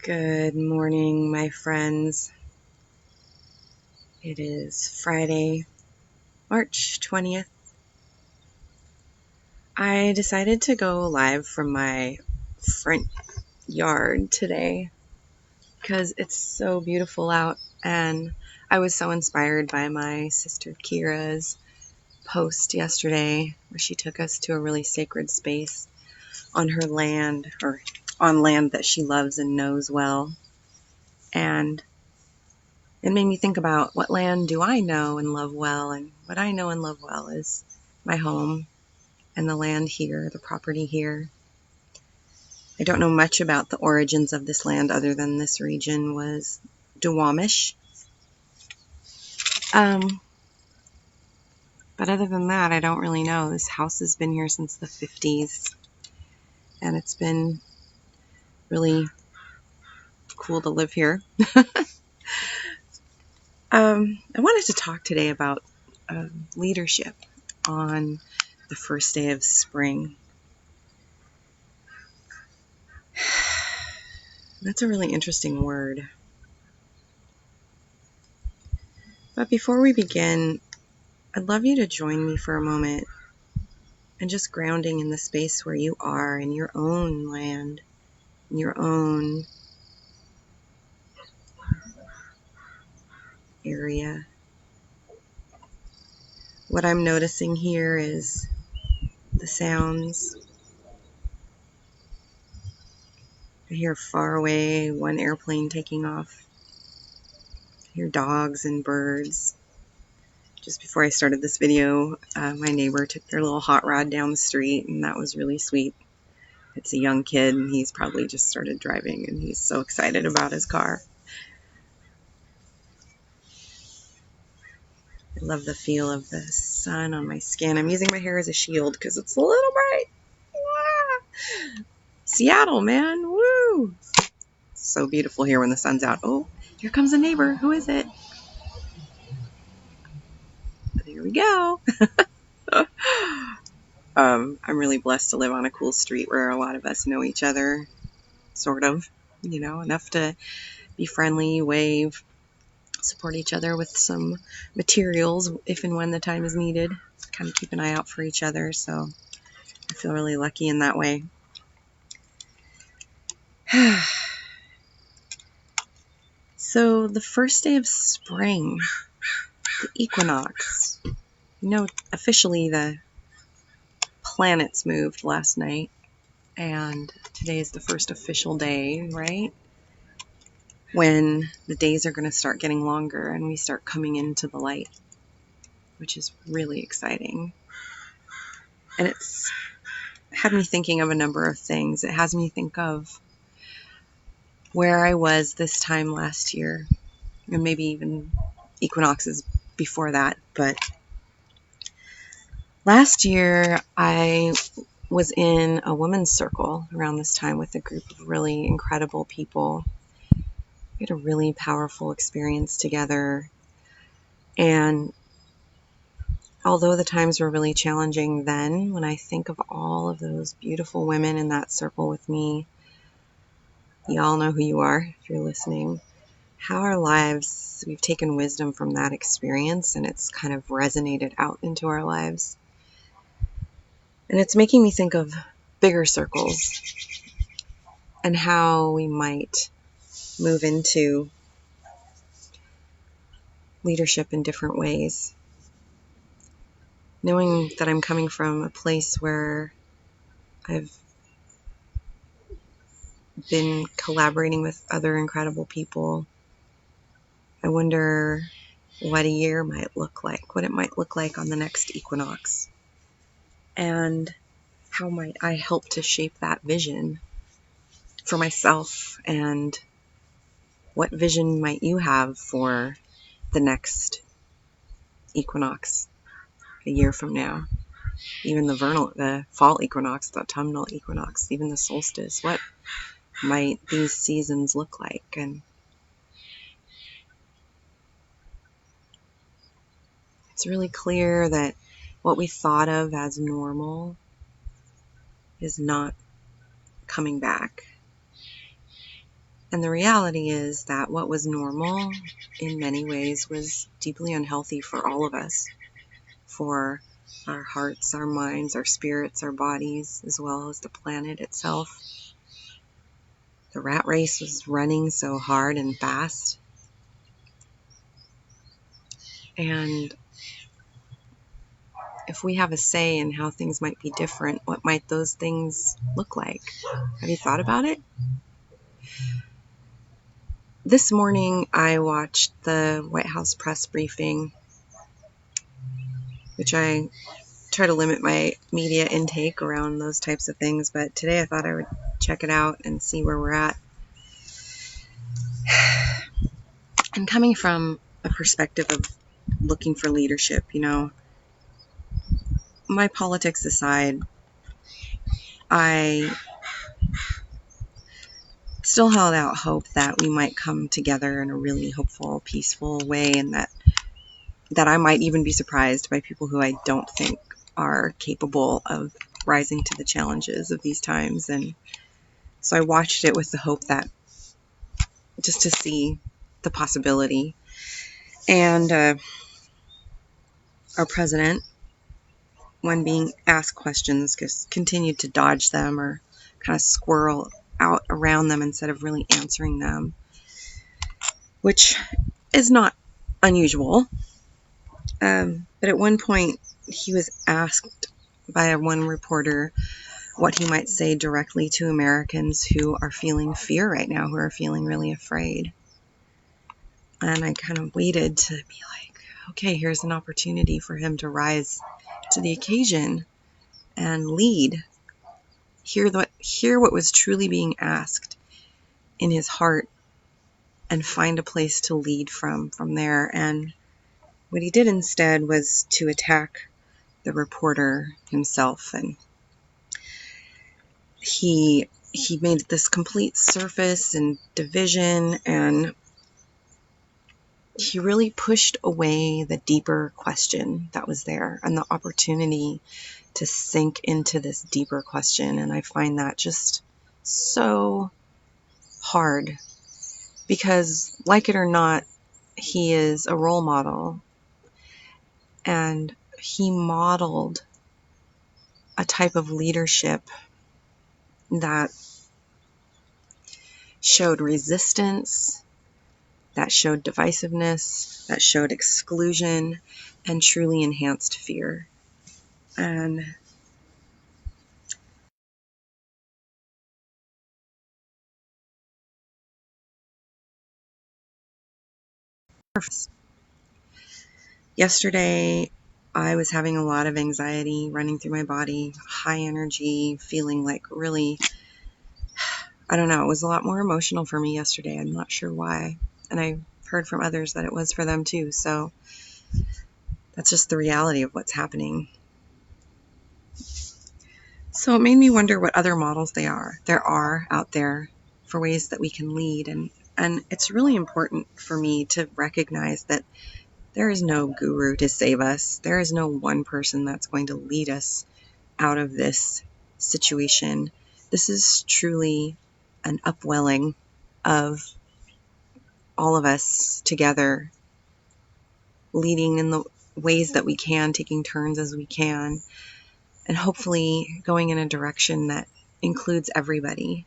Good morning, my friends. It is Friday, March 20th. I decided to go live from my front yard today because it's so beautiful out, and I was so inspired by my sister Kira's post yesterday where she took us to a really sacred space on her land, or on land that she loves and knows well. And it made me think about what land do I know and love well, and what I know and love well is my home and the land here, the property here. I don't know much about the origins of this land other than this region was Duwamish. But other than that, I don't really know. This house has been here since the 50s, and it's been really cool to live here. I wanted to talk today about leadership on the first day of spring. That's a really interesting word. But before we begin, I'd love you to join me for a moment and just grounding in the space where you are in your own land, in your own area. What I'm noticing here is the sounds. I hear far away one airplane taking off. I hear dogs and birds. Just before I started this video, my neighbor took their little hot rod down the street, and that was really sweet. It's a young kid, and he's probably just started driving, and he's so excited about his car. I love the feel of the sun on my skin. I'm using my hair as a shield because it's a little bright. Ah! Seattle, man. Woo! It's so beautiful here when the sun's out. Oh, here comes a neighbor. Who is it? There we go. I'm really blessed to live on a cool street where a lot of us know each other, sort of, enough to be friendly, wave, support each other with some materials if and when the time is needed. Kind of keep an eye out for each other, so I feel really lucky in that way. So the first day of spring, the equinox. Officially the planets moved last night, and today is the first official day, right? When the days are going to start getting longer and we start coming into the light, which is really exciting. And it's had me thinking of a number of things. It has me think of where I was this time last year, and maybe even equinoxes before that. But last year, I was in a women's circle around this time with a group of really incredible people. We had a really powerful experience together. And although the times were really challenging then, when I think of all of those beautiful women in that circle with me, you all know who you are if you're listening, how our lives, we've taken wisdom from that experience and it's kind of resonated out into our lives. And it's making me think of bigger circles and how we might move into leadership in different ways. Knowing that I'm coming from a place where I've been collaborating with other incredible people, I wonder what a year might look like, what it might look like on the next equinox, and how might I help to shape that vision for myself, and what vision might you have for the next equinox a year from now? Even the fall equinox, the autumnal equinox, even the solstice. What might these seasons look like? And it's really clear that what we thought of as normal is not coming back. And the reality is that what was normal in many ways was deeply unhealthy for all of us, for our hearts, our minds, our spirits, our bodies, as well as the planet itself. The rat race was running so hard and fast. And if we have a say in how things might be different, what might those things look like? Have you thought about it? This morning I watched the White House press briefing, which I try to limit my media intake around those types of things, but today I thought I would check it out and see where we're at. And coming from a perspective of looking for leadership, my politics aside, I still held out hope that we might come together in a really hopeful, peaceful way, and that I might even be surprised by people who I don't think are capable of rising to the challenges of these times. And so I watched it with the hope that just to see the possibility. And our president, when being asked questions, just continued to dodge them or kind of squirrel out around them instead of really answering them, which is not unusual. But at one point, he was asked by one reporter what he might say directly to Americans who are feeling fear right now, who are feeling really afraid. And I kind of waited to be like, okay, here's an opportunity for him to rise to the occasion and lead. Hear what was truly being asked in his heart and find a place to lead from there. And what he did instead was to attack the reporter himself, and he made this complete surface and division, and he really pushed away the deeper question that was there and the opportunity to sink into this deeper question. And I find that just so hard because, like it or not, he is a role model, and he modeled a type of leadership that showed resistance, that showed divisiveness, that showed exclusion, and truly enhanced fear. And yesterday, I was having a lot of anxiety running through my body, high energy, feeling like really, I don't know, it was a lot more emotional for me yesterday. I'm not sure why. And I heard from others that it was for them too. So that's just the reality of what's happening. So it made me wonder what other models there are out there for ways that we can lead. And it's really important for me to recognize that there is no guru to save us. There is no one person that's going to lead us out of this situation. This is truly an upwelling of all of us together, leading in the ways that we can, taking turns as we can, and hopefully going in a direction that includes everybody.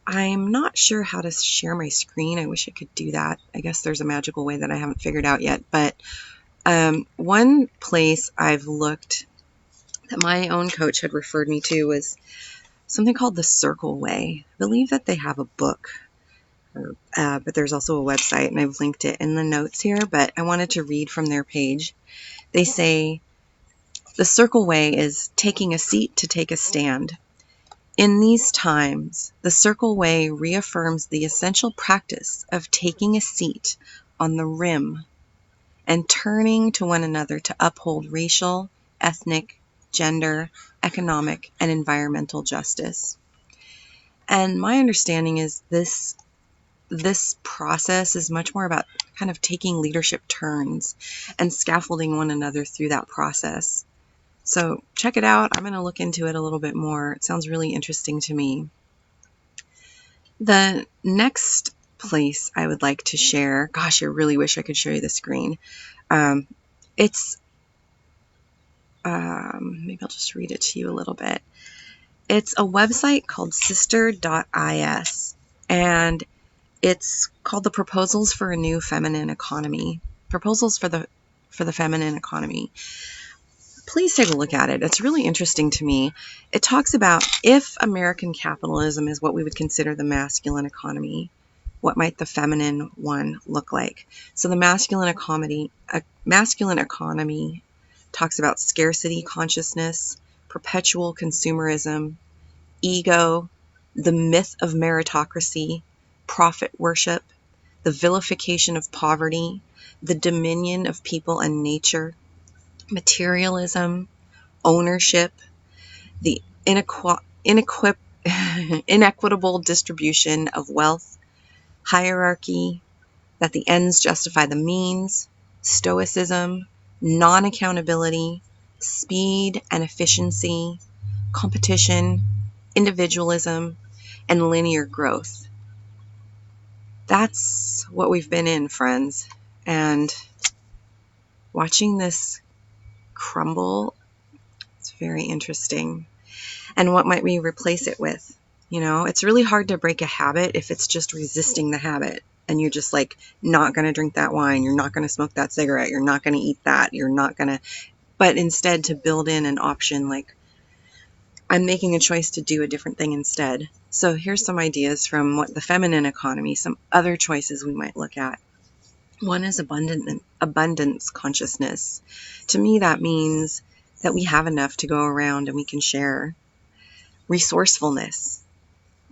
I'm not sure how to share my screen. I wish I could do that. I guess there's a magical way that I haven't figured out yet. But one place I've looked that my own coach had referred me to was something called the Circle Way. I believe that they have a book, but there's also a website, and I've linked it in the notes here. But I wanted to read from their page. They say, the Circle Way is taking a seat to take a stand. In these times, the Circle Way reaffirms the essential practice of taking a seat on the rim and turning to one another to uphold racial, ethnic, gender, economic, and environmental justice. And my understanding is this process is much more about kind of taking leadership turns and scaffolding one another through that process. So check it out. I'm going to look into it a little bit more. It sounds really interesting to me. The next place I would like to share, gosh, I really wish I could show you the screen. It's, maybe I'll just read it to you a little bit. It's a website called sister.is, and it's called the Proposals for a New Feminine Economy. Proposals for the Feminine Economy. Please take a look at it. It's really interesting to me. It talks about if American capitalism is what we would consider the masculine economy, what might the feminine one look like? So the masculine economy talks about scarcity consciousness, perpetual consumerism, ego, the myth of meritocracy, profit worship, the vilification of poverty, the dominion of people and nature, materialism, ownership, the inequitable distribution of wealth, hierarchy, that the ends justify the means, stoicism, non-accountability, speed and efficiency, competition, individualism, and linear growth. That's what we've been in, friends. And watching this crumble, it's very interesting. And what might we replace it with? You know, it's really hard to break a habit if it's just resisting the habit. And you're just like, not going to drink that wine. You're not going to smoke that cigarette. You're not going to eat that. You're not going to, but instead to build in an option like, I'm making a choice to do a different thing instead. So here's some ideas from what the feminine economy, some other choices we might look at. One is abundance consciousness. To me, that means that we have enough to go around and we can share. Resourcefulness,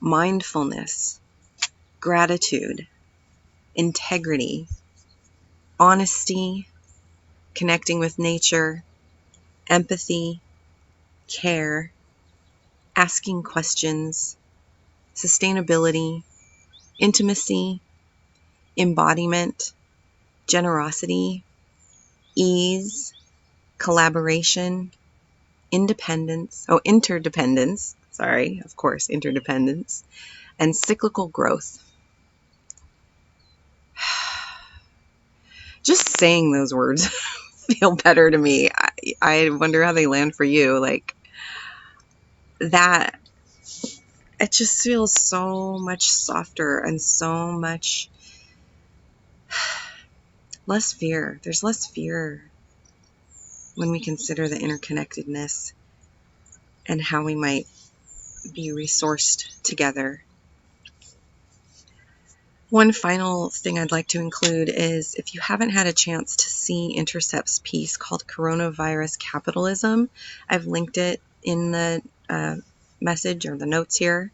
mindfulness, gratitude, integrity, honesty, connecting with nature, empathy, care, asking questions, sustainability, intimacy, embodiment, generosity, ease, collaboration, interdependence, interdependence, and cyclical growth. Just saying those words feel better to me. I wonder how they land for you. Like that, it just feels so much softer and so much less fear. There's less fear when we consider the interconnectedness and how we might be resourced together. One final thing I'd like to include is if you haven't had a chance to see Intercept's piece called Coronavirus Capitalism, I've linked it in the message or the notes here.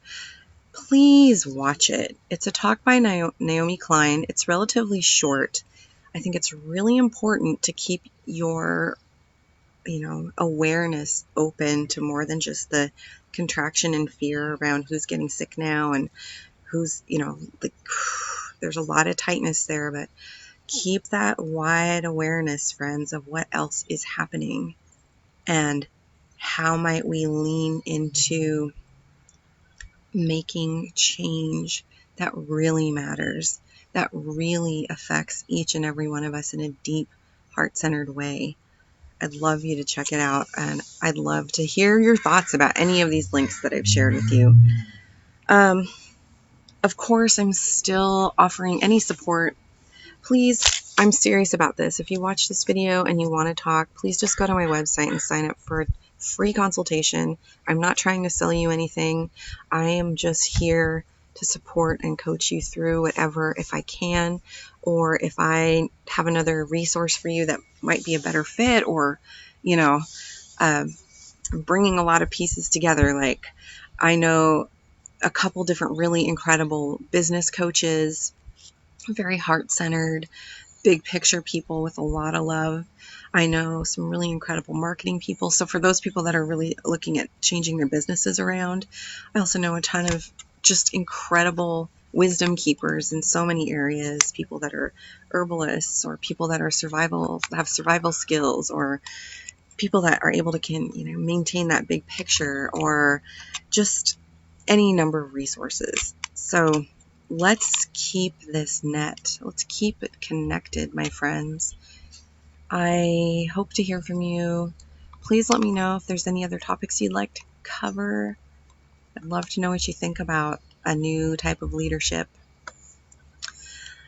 Please watch it. It's a talk by Naomi Klein. It's relatively short. I think it's really important to keep your awareness open to more than just the contraction and fear around who's getting sick now and who's, like, there's a lot of tightness there, but keep that wide awareness, friends, of what else is happening and how might we lean into making change that really matters, that really affects each and every one of us in a deep, heart-centered way. I'd love you to check it out, and I'd love to hear your thoughts about any of these links that I've shared with you. Of course, I'm still offering any support. Please, I'm serious about this. If you watch this video and you want to talk, please just go to my website and sign up for a free consultation. I'm not trying to sell you anything. I am just here to support and coach you through whatever, if I can, or if I have another resource for you that might be a better fit, or, bringing a lot of pieces together. Like, I know a couple different really incredible business coaches, very heart-centered, big picture people with a lot of love. I know some really incredible marketing people. So for those people that are really looking at changing their businesses around, I also know a ton of just incredible wisdom keepers in so many areas, people that are herbalists or people that are have survival skills, or people that are able to maintain that big picture, or just any number of resources. So let's keep this net. Let's keep it connected, my friends. I hope to hear from you. Please let me know if there's any other topics you'd like to cover. I'd love to know what you think about a new type of leadership.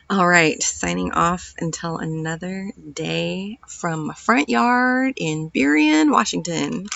All right, signing off until another day from my front yard in Burien, Washington.